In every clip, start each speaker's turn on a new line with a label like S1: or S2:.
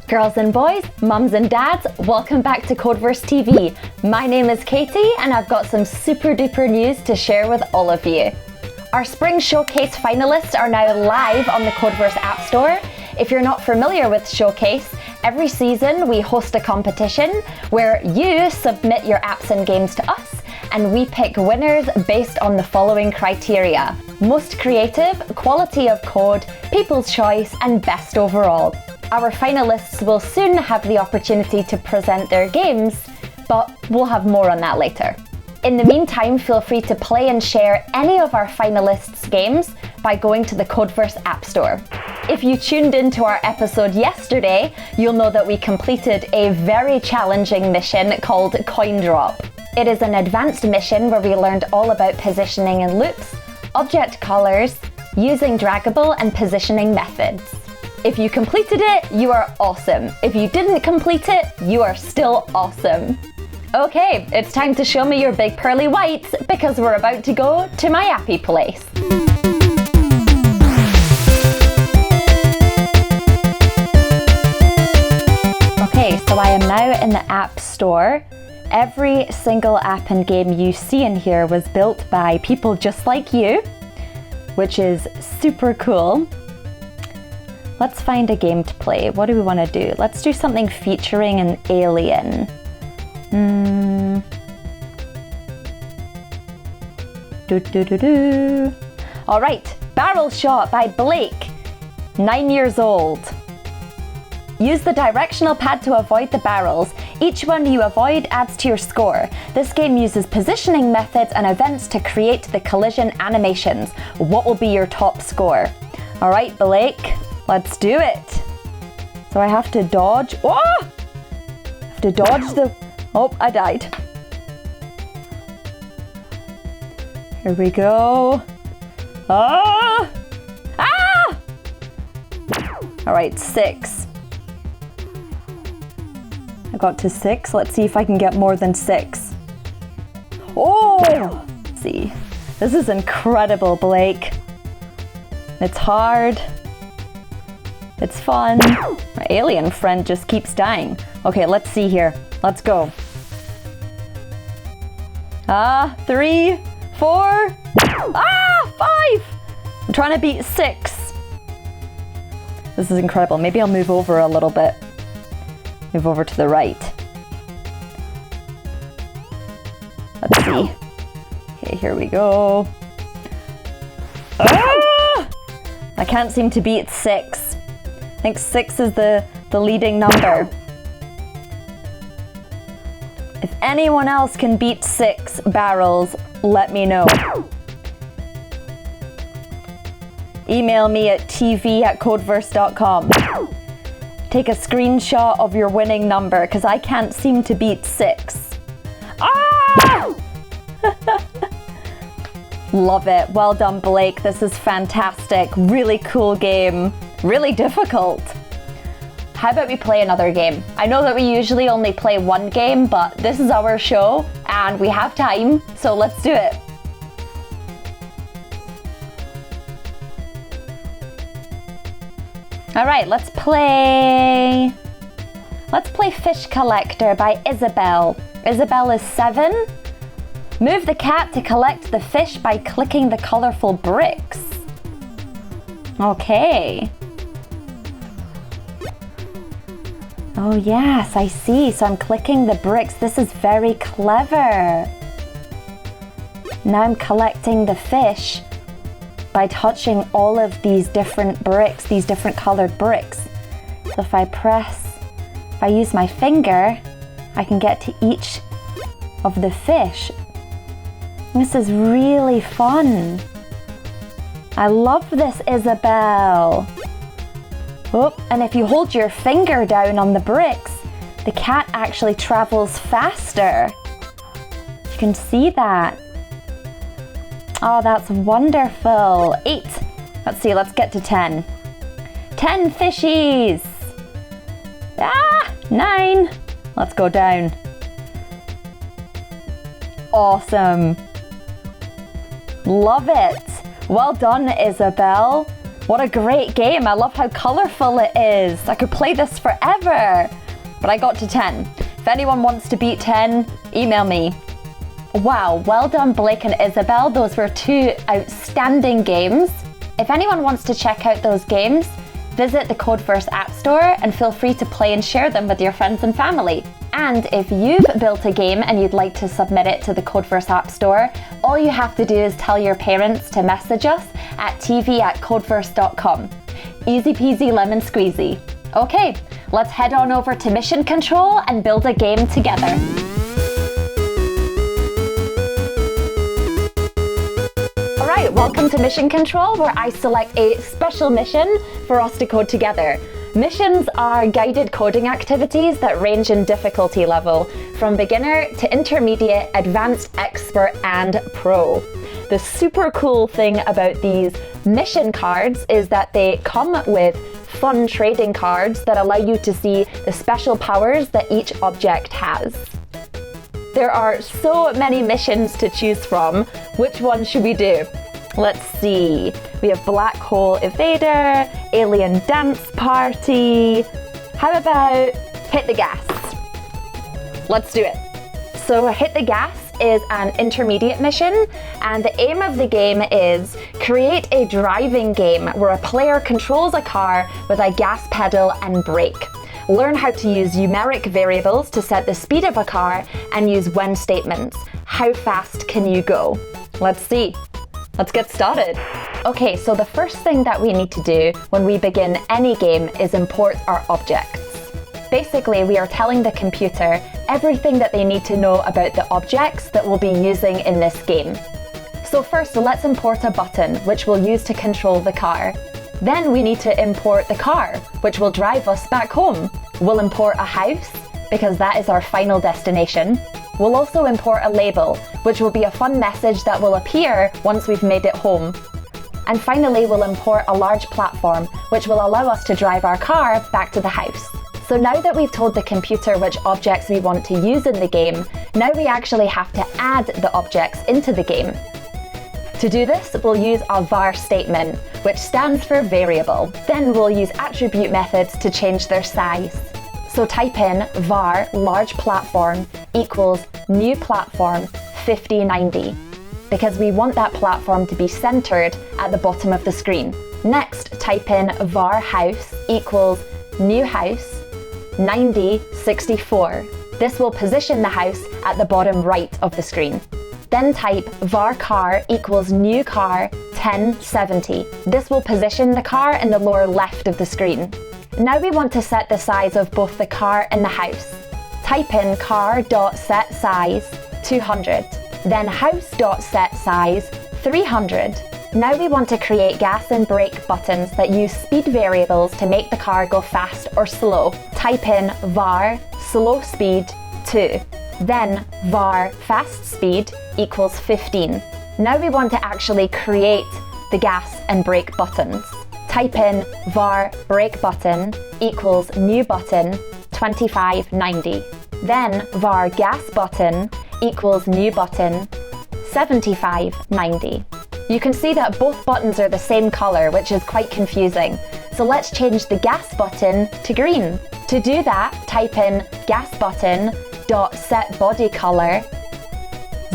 S1: Girls and boys, mums and dads, welcome back to Codeverse TV. My name is Katy and I've got some super duper news to share with all of you. Our Spring Showcase finalists are now live on the Codeverse App Store. If you're not familiar with Showcase, every season we host a competition where you submit your apps and games to us and we pick winners based on the following criteria: most creative, quality of code, people's choice, and best overall. Our finalists will soon have the opportunity to present their games, but we'll have more on that later. In the meantime, feel free to play and share any of our finalists' games by going to the Codeverse App Store. If you tuned into our episode yesterday, you'll know that we completed a very challenging mission called Coin Drop. It is an advanced mission where we learned all about positioning in loops, object colors, using draggable and positioning methods. If you completed it, you are awesome. If you didn't complete it, you are still awesome. Okay, it's time to show me your big pearly whites because we're about to go to my happy place. Okay, so I am now in the App Store. Every single app and game you see in here was built by people just like you, which is super cool. Let's find a game to play. What do we want to do? Let's do something featuring an alien. All right, Barrel Shot by Blake, 9 years old. Use the directional pad to avoid the barrels. Each one you avoid adds to your score. This game uses positioning methods and events to create the collision animations. What will be your top score? All right, Blake, let's do it. So I have to dodge. Oh! I have to dodge the... Oh, I died. Here we go. Ah! Ah! All right, 6. I got to 6. Let's see if I can get more than 6. Oh! Let's see. This is incredible, Blake. It's hard. It's fun. My alien friend just keeps dying. Okay, let's see here. Let's go. 3, 4. 5! I'm trying to beat 6. This is incredible. Maybe I'll move over a little bit. Move over to the right. Let's see. Okay, here we go. I can't seem to beat 6. I think 6 is the leading number. If anyone else can beat 6 barrels, let me know. Email me at tv@codeverse.com. Take a screenshot of your winning number because I can't seem to beat 6. Ah! Love it. Well done, Blake. This is fantastic. Really cool game. Really difficult. How about we play another game? I know that we usually only play one game, but this is our show and we have time, so let's do it. All right, let's play Fish Collector by Isabel. Isabel is 7. Move the cat to collect the fish by clicking the colorful bricks. Okay. Oh yes, I see. So I'm clicking the bricks. This is very clever. Now I'm collecting the fish by touching all of these different bricks, these different colored bricks. So if I use my finger, I can get to each of the fish. This is really fun. I love this, Isabel. Oh, and if you hold your finger down on the bricks, the cat actually travels faster. You can see that. Oh, that's wonderful. 8. Let's see, let's get to 10. 10 fishies. 9. Let's go down. Awesome. Love it. Well done, Isabel. What a great game. I love how colourful it is. I could play this forever. But I got to 10. If anyone wants to beat 10, email me. Wow, well done Blake and Isabel. Those were two outstanding games. If anyone wants to check out those games, visit the Codeverse App Store and feel free to play and share them with your friends and family. And if you've built a game and you'd like to submit it to the Codeverse App Store, all you have to do is tell your parents to message us at tv@codeverse.com. Easy peasy lemon squeezy. Okay, let's head on over to Mission Control and build a game together. Alright, welcome to Mission Control, where I select a special mission for us to code together. Missions are guided coding activities that range in difficulty level, from beginner to intermediate, advanced, expert, and pro. The super cool thing about these mission cards is that they come with fun trading cards that allow you to see the special powers that each object has. There are so many missions to choose from. Which one should we do? Let's see. We have Black Hole Evader, Alien Dance Party. How about Hit the Gas? Let's do it. So Hit the Gas is an intermediate mission, and the aim of the game is create a driving game where a player controls a car with a gas pedal and brake. Learn how to use numeric variables to set the speed of a car and use when statements. How fast can you go? Let's see. Let's get started. Okay, so the first thing that we need to do when we begin any game is import our objects. Basically, we are telling the computer everything that they need to know about the objects that we'll be using in this game. So first, let's import a button, which we'll use to control the car. Then we need to import the car, which will drive us back home. We'll import a house, because that is our final destination. We'll also import a label, which will be a fun message that will appear once we've made it home. And finally, we'll import a large platform, which will allow us to drive our car back to the house. So now that we've told the computer which objects we want to use in the game, now we actually have to add the objects into the game. To do this, we'll use a var statement, which stands for variable. Then we'll use attribute methods to change their size. So type in var large platform equals new platform 5090, because we want that platform to be centered at the bottom of the screen. Next, type in var house equals new house 9064. This will position the house at the bottom right of the screen. Then type var car equals new car 1070. This will position the car in the lower left of the screen. Now we want to set the size of both the car and the house. Type in car.setSize 200, then house.setSize 300. Now we want to create gas and brake buttons that use speed variables to make the car go fast or slow. Type in var slow speed 2, then var fast speed equals 15. Now we want to actually create the gas and brake buttons. Type in var brake button equals new button 2590. Then var gas button equals new button 7590. You can see that both buttons are the same color, which is quite confusing. So let's change the gas button to green. To do that, type in gas button dot set body color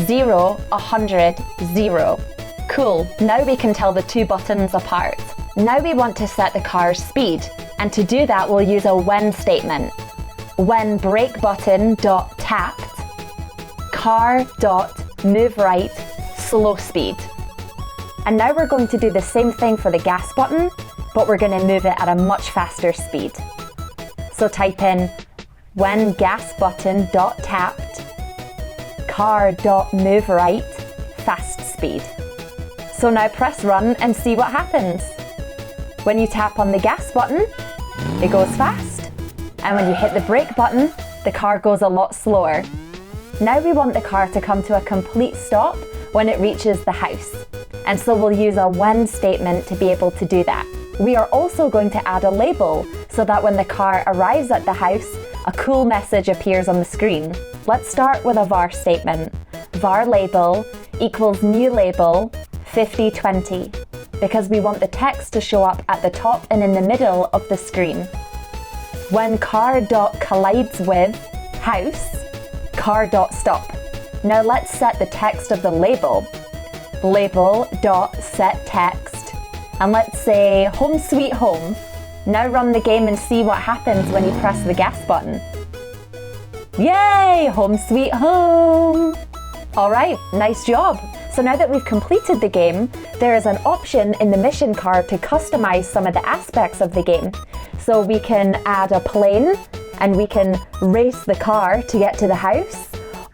S1: 0 100 0. Cool, now we can tell the two buttons apart. Now we want to set the car's speed, and to do that we'll use a when statement. When brake button dot tapped, car dot move right slow speed. And now we're going to do the same thing for the gas button, but we're going to move it at a much faster speed. So type in when gas button dot tapped, car dot move right fast speed. So now press run and see what happens. When you tap on the gas button, it goes fast. And when you hit the brake button, the car goes a lot slower. Now we want the car to come to a complete stop when it reaches the house. And so we'll use a when statement to be able to do that. We are also going to add a label so that when the car arrives at the house, a cool message appears on the screen. Let's start with a var statement. Var label equals new label 5020, because we want the text to show up at the top and in the middle of the screen. When car dot collides with house, car dot stop. Now let's set the text of the label. Label dot set text. And let's say home sweet home. Now run the game and see what happens when you press the gas button. Yay! Home sweet home! Alright, nice job! So now that we've completed the game, there is an option in the mission card to customize some of the aspects of the game. So we can add a plane, and we can race the car to get to the house,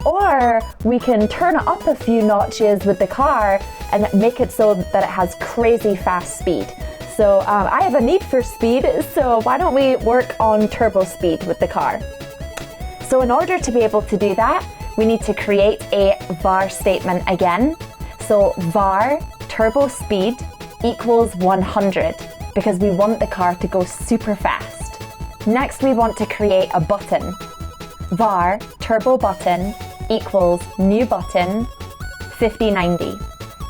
S1: or we can turn it up a few notches with the car and make it so that it has crazy fast speed. So I have a need for speed, so why don't we work on turbo speed with the car? So in order to be able to do that, we need to create a var statement again. So var turbo speed equals 100, because we want the car to go super fast. Next, we want to create a button. Var turbo button equals new button 5090.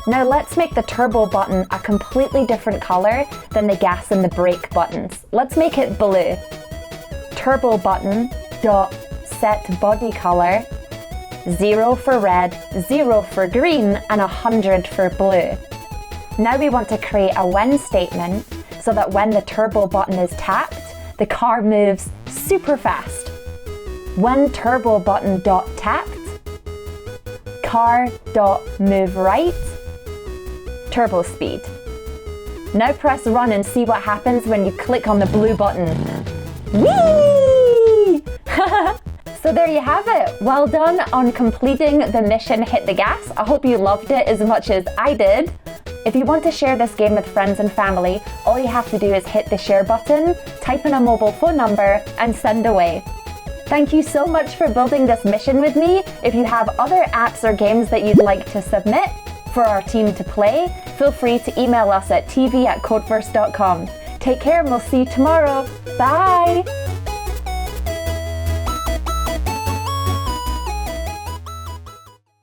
S1: Now let's make the turbo button a completely different color than the gas and the brake buttons. Let's make it blue. Turbo button dot set body color 0 for red, 0 for green, and 100 for blue. Now we want to create a when statement so that when the turbo button is tapped, the car moves super fast. When turbo button dot tapped, car dot move right, turbo speed. Now press run and see what happens when you click on the blue button. Whee! So there you have it. Well done on completing the mission Hit the Gas. I hope you loved it as much as I did. If you want to share this game with friends and family, all you have to do is hit the share button, type in a mobile phone number, and send away. Thank you so much for building this mission with me. If you have other apps or games that you'd like to submit for our team to play, feel free to email us at tv@codeverse.com. Take care and we'll see you tomorrow. Bye!